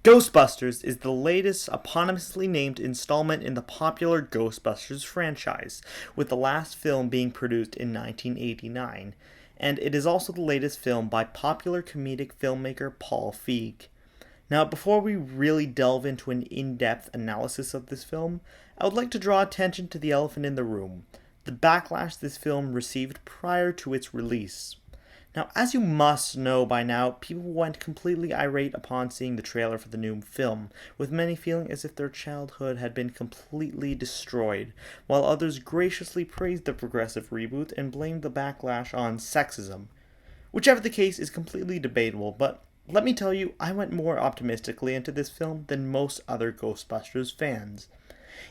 Ghostbusters is the latest eponymously named installment in the popular Ghostbusters franchise, with the last film being produced in 1989, and it is also the latest film by popular comedic filmmaker Paul Feig. Now, before we really delve into an in-depth analysis of this film, I would like to draw attention to the elephant in the room, the backlash this film received prior to its release. Now, as you must know by now, people went completely irate upon seeing the trailer for the new film, with many feeling as if their childhood had been completely destroyed, while others graciously praised the progressive reboot and blamed the backlash on sexism. Whichever the case is completely debatable, but let me tell you, I went more optimistically into this film than most other Ghostbusters fans.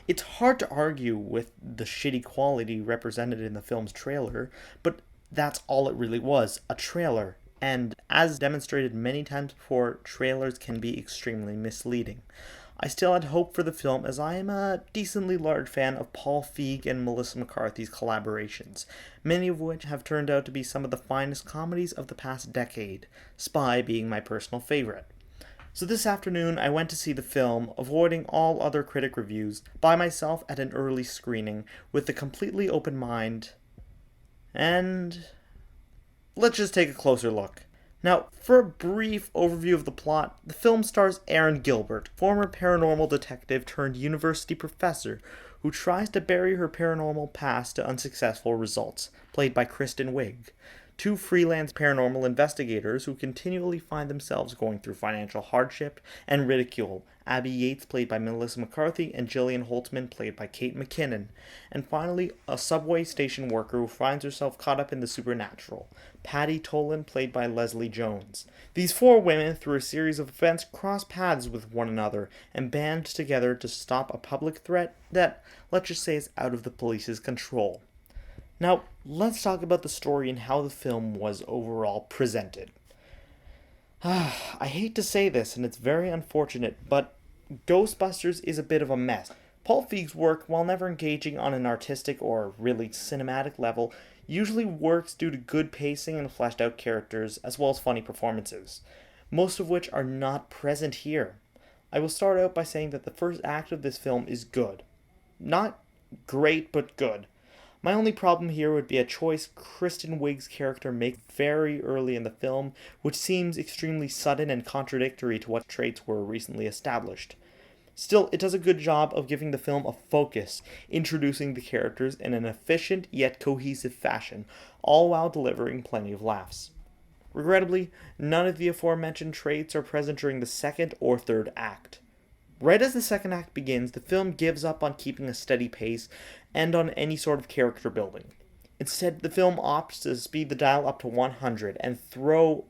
It's hard to argue with the shitty quality represented in the film's trailer, but that's all it really was, a trailer. And as demonstrated many times before, trailers can be extremely misleading. I still had hope for the film as I am a decently large fan of Paul Feig and Melissa McCarthy's collaborations, many of which have turned out to be some of the finest comedies of the past decade, Spy being my personal favorite. So this afternoon I went to see the film, avoiding all other critic reviews, by myself at an early screening, with a completely open mind. And let's just take a closer look. Now, for a brief overview of the plot, the film stars Erin Gilbert, former paranormal detective turned university professor, who tries to bury her paranormal past to unsuccessful results, played by Kristen Wiig. Two freelance paranormal investigators who continually find themselves going through financial hardship and ridicule, Abby Yates played by Melissa McCarthy and Gillian Holtzman played by Kate McKinnon, and finally a subway station worker who finds herself caught up in the supernatural, Patty Tolan played by Leslie Jones. These four women, through a series of events, cross paths with one another and band together to stop a public threat that, let's just say, is out of the police's control. Now, let's talk about the story and how the film was overall presented. I hate to say this, and it's very unfortunate, but Ghostbusters is a bit of a mess. Paul Feig's work, while never engaging on an artistic or really cinematic level, usually works due to good pacing and fleshed out characters, as well as funny performances, most of which are not present here. I will start out by saying that the first act of this film is good. Not great, but good. My only problem here would be a choice Kristen Wiig's character makes very early in the film, which seems extremely sudden and contradictory to what traits were recently established. Still, it does a good job of giving the film a focus, introducing the characters in an efficient yet cohesive fashion, all while delivering plenty of laughs. Regrettably, none of the aforementioned traits are present during the second or third act. Right as the second act begins, the film gives up on keeping a steady pace and on any sort of character building. Instead, the film opts to speed the dial up to 100 and throw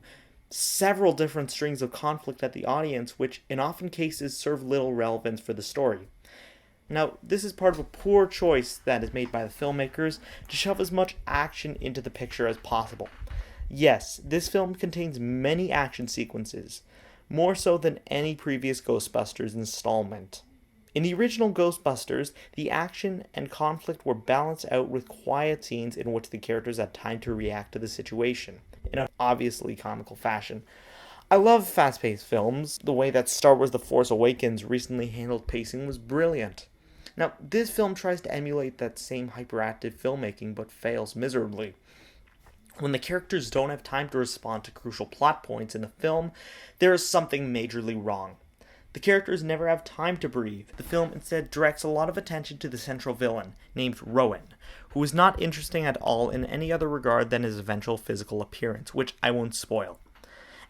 several different strings of conflict at the audience, which in often cases serve little relevance for the story. Now, this is part of a poor choice that is made by the filmmakers to shove as much action into the picture as possible. Yes, this film contains many action sequences, more so than any previous Ghostbusters installment. In the original Ghostbusters, the action and conflict were balanced out with quiet scenes in which the characters had time to react to the situation, in an obviously comical fashion. I love fast-paced films. The way that Star Wars The Force Awakens recently handled pacing was brilliant. Now, this film tries to emulate that same hyperactive filmmaking, but fails miserably. When the characters don't have time to respond to crucial plot points in the film, there is something majorly wrong. The characters never have time to breathe. The film instead directs a lot of attention to the central villain, named Rowan, who is not interesting at all in any other regard than his eventual physical appearance, which I won't spoil.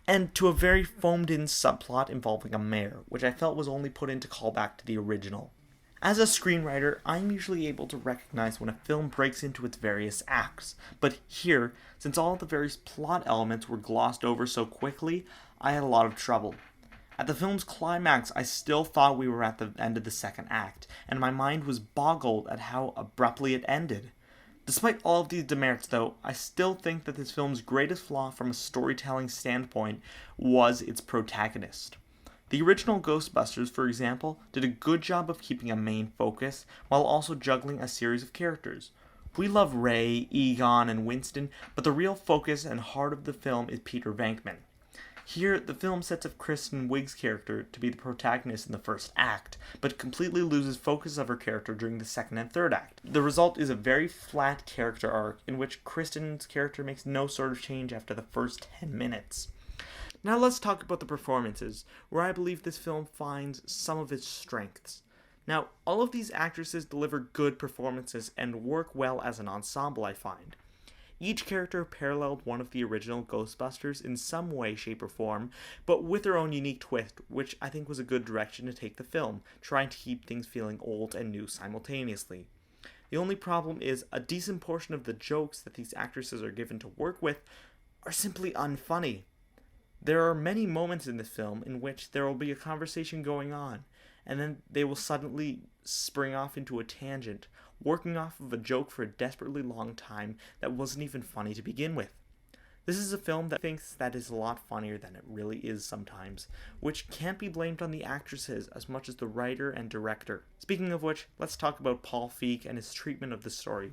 And to a very foamed-in subplot involving a mayor, which I felt was only put in to call back to the original. As a screenwriter, I'm usually able to recognize when a film breaks into its various acts, but here, since all of the various plot elements were glossed over so quickly, I had a lot of trouble. At the film's climax, I still thought we were at the end of the second act, and my mind was boggled at how abruptly it ended. Despite all of these demerits, though, I still think that this film's greatest flaw from a storytelling standpoint was its protagonist. The original Ghostbusters, for example, did a good job of keeping a main focus while also juggling a series of characters. We love Ray, Egon, and Winston, but the real focus and heart of the film is Peter Venkman. Here, the film sets up Kristen Wiig's character to be the protagonist in the first act, but completely loses focus of her character during the second and third act. The result is a very flat character arc in which Kristen's character makes no sort of change after the first 10 minutes. Now let's talk about the performances, where I believe this film finds some of its strengths. Now, all of these actresses deliver good performances and work well as an ensemble, I find. Each character paralleled one of the original Ghostbusters in some way, shape, or form, but with their own unique twist, which I think was a good direction to take the film, trying to keep things feeling old and new simultaneously. The only problem is a decent portion of the jokes that these actresses are given to work with are simply unfunny. There are many moments in this film in which there will be a conversation going on, and then they will suddenly spring off into a tangent, working off of a joke for a desperately long time that wasn't even funny to begin with. This is a film that thinks that is a lot funnier than it really is sometimes, which can't be blamed on the actresses as much as the writer and director. Speaking of which, let's talk about Paul Feig and his treatment of the story.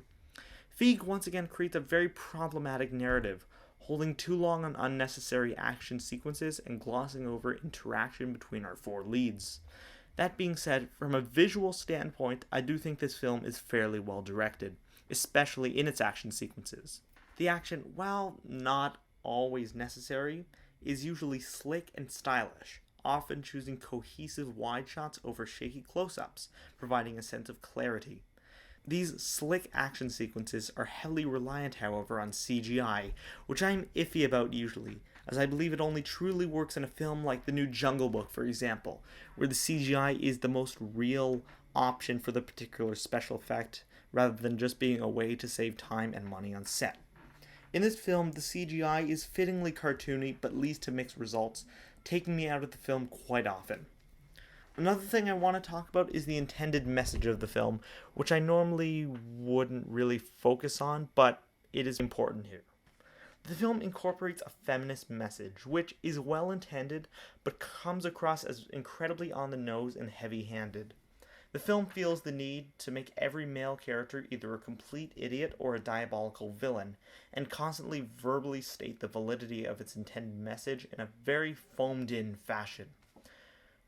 Feig once again creates a very problematic narrative, holding too long on unnecessary action sequences and glossing over interaction between our four leads. That being said, from a visual standpoint, I do think this film is fairly well directed, especially in its action sequences. The action, while not always necessary, is usually slick and stylish, often choosing cohesive wide shots over shaky close-ups, providing a sense of clarity. These slick action sequences are heavily reliant, however, on CGI, which I'm iffy about usually, as I believe it only truly works in a film like The New Jungle Book, for example, where the CGI is the most real option for the particular special effect, rather than just being a way to save time and money on set. In this film, the CGI is fittingly cartoony, but leads to mixed results, taking me out of the film quite often. Another thing I want to talk about is the intended message of the film, which I normally wouldn't really focus on, but it is important here. The film incorporates a feminist message, which is well intended, but comes across as incredibly on the nose and heavy-handed. The film feels the need to make every male character either a complete idiot or a diabolical villain, and constantly verbally state the validity of its intended message in a very foamed-in fashion.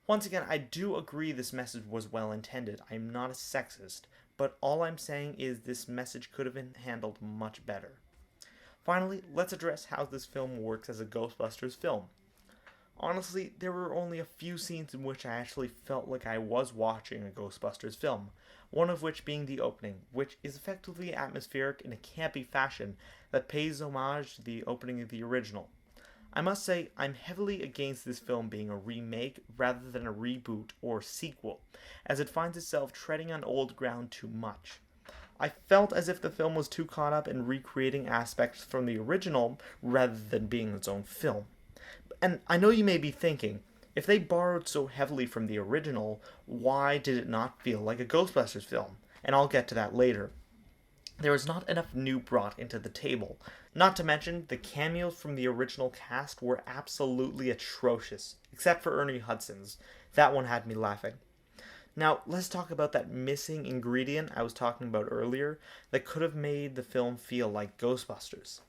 Once again, I do agree this message was well intended. I am not a sexist, but all I'm saying is this message could have been handled much better. Finally, let's address how this film works as a Ghostbusters film. Honestly, there were only a few scenes in which I actually felt like I was watching a Ghostbusters film, one of which being the opening, which is effectively atmospheric in a campy fashion that pays homage to the opening of the original. I must say, I'm heavily against this film being a remake rather than a reboot or sequel, as it finds itself treading on old ground too much. I felt as if the film was too caught up in recreating aspects from the original rather than being its own film. And I know you may be thinking, if they borrowed so heavily from the original, why did it not feel like a Ghostbusters film? And I'll get to that later. There was not enough new brought into the table. Not to mention, the cameos from the original cast were absolutely atrocious, except for Ernie Hudson's. That one had me laughing. Now, let's talk about that missing ingredient I was talking about earlier that could have made the film feel like Ghostbusters.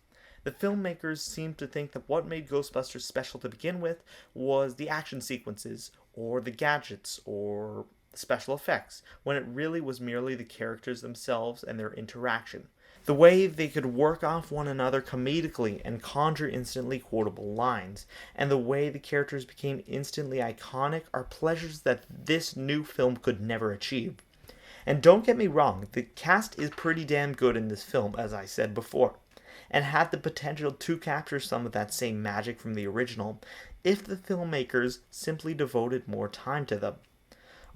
The filmmakers seemed to think that what made Ghostbusters special to begin with was the action sequences, or the gadgets, or the special effects, when it really was merely the characters themselves and their interaction. The way they could work off one another comedically and conjure instantly quotable lines, and the way the characters became instantly iconic are pleasures that this new film could never achieve. And don't get me wrong, the cast is pretty damn good in this film, as I said before, and had the potential to capture some of that same magic from the original if the filmmakers simply devoted more time to them.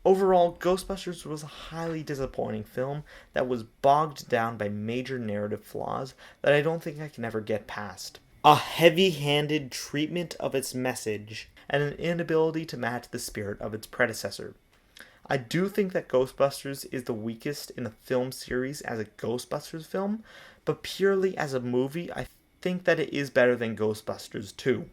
Overall, Ghostbusters was a highly disappointing film that was bogged down by major narrative flaws that I don't think I can ever get past. A heavy-handed treatment of its message, and an inability to match the spirit of its predecessor. I do think that Ghostbusters is the weakest in the film series as a Ghostbusters film, but purely as a movie, I think that it is better than Ghostbusters 2.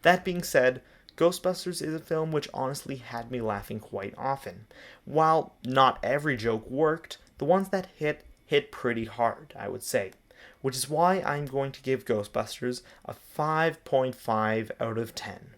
That being said, Ghostbusters is a film which honestly had me laughing quite often. While not every joke worked, the ones that hit pretty hard, I would say. which is why I'm going to give Ghostbusters a 5.5 out of 10.